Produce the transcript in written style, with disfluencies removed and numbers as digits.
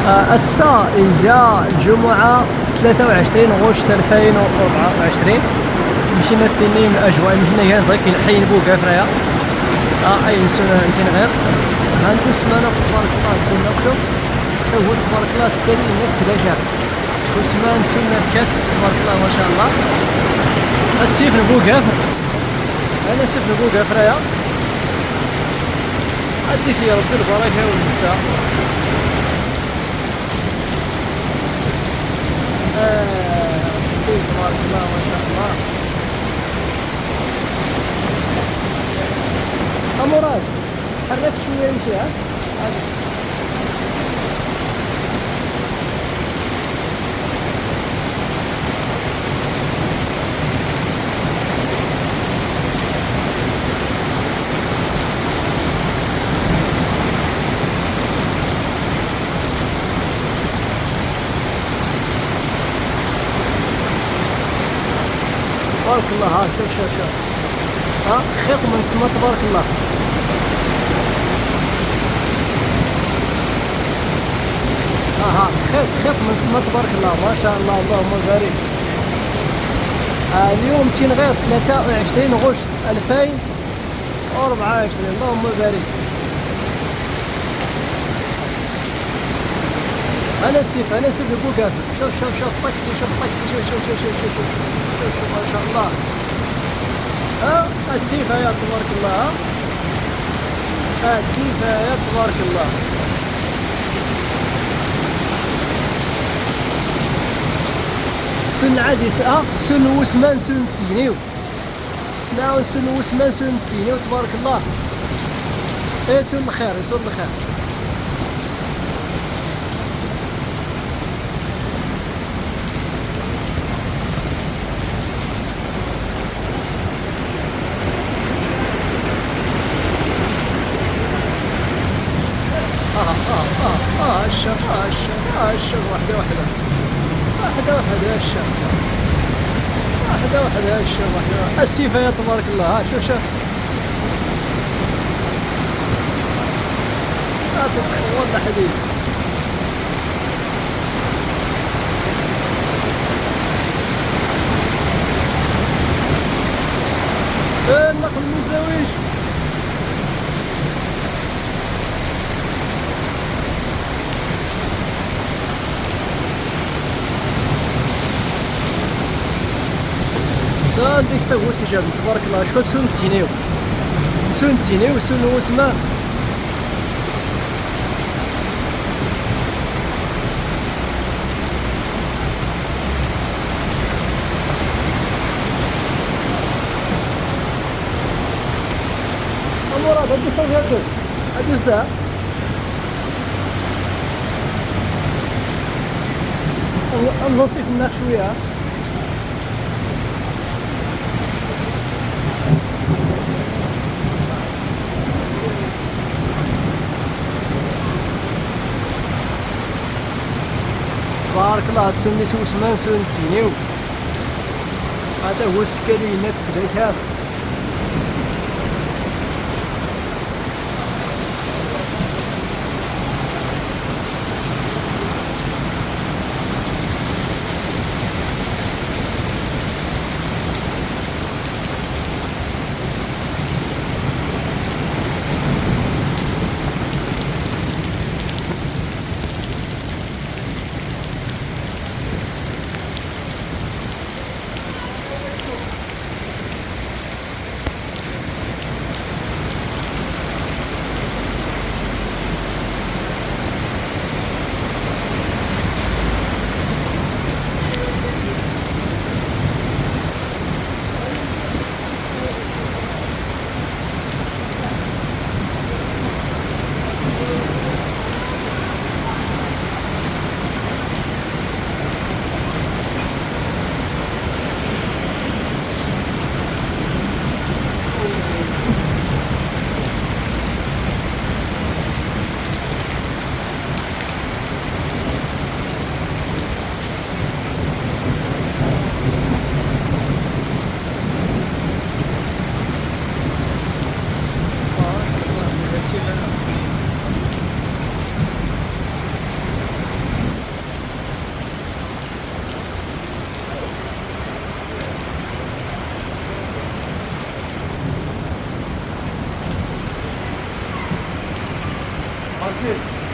السا جاء الجمعة 23 غشت 2024. مشينا تنين الأجواء، مشينا هنا ضيق حي بوقا فرايا. أي سنة نتين غير عندو سمانة تبارك الله سنة كلو هو تبارك الله تكالي إنك كدا جاب وسمان سنة كات تبارك الله ما شاء الله. السيف البوقا أنا سيف البوقا فرايا عندي سيارة البركة والمفتاح. تبارك الله ما شاء الله. مراد حرك شوية يمشي. ها تبارك الله. ها شوف ها خيط من السما تبارك الله. ها خيط من السما تبارك الله ما شاء الله. اللهم بارك. اليوم تين غير 23 غشت 2024. اللهم بارك. انا سيف البوقات. شوف طاكسي. شوف ما شاء الله. السيفة يا تبارك الله. السيفة يا تبارك الله. سن عادي سن وسمان سن تينيو. ناو سن وسمان سن تينيو تبارك الله. سن الخير. الشر واحدة يا الشر. واحدة يا الشر. السيفة يا تبارك الله. شوف لا تدخل ولا حديد. النقل المزدوج. ديك سوت تجاب تبارك الله. شكون سن تينيو سن وسمان. مراد هادي صوت هادي الساعة نصيف الناس شوية. تبارك الله. تسني وسمان سن تينيو. هذا هو التكالي هناك بداية هذا. عرفتي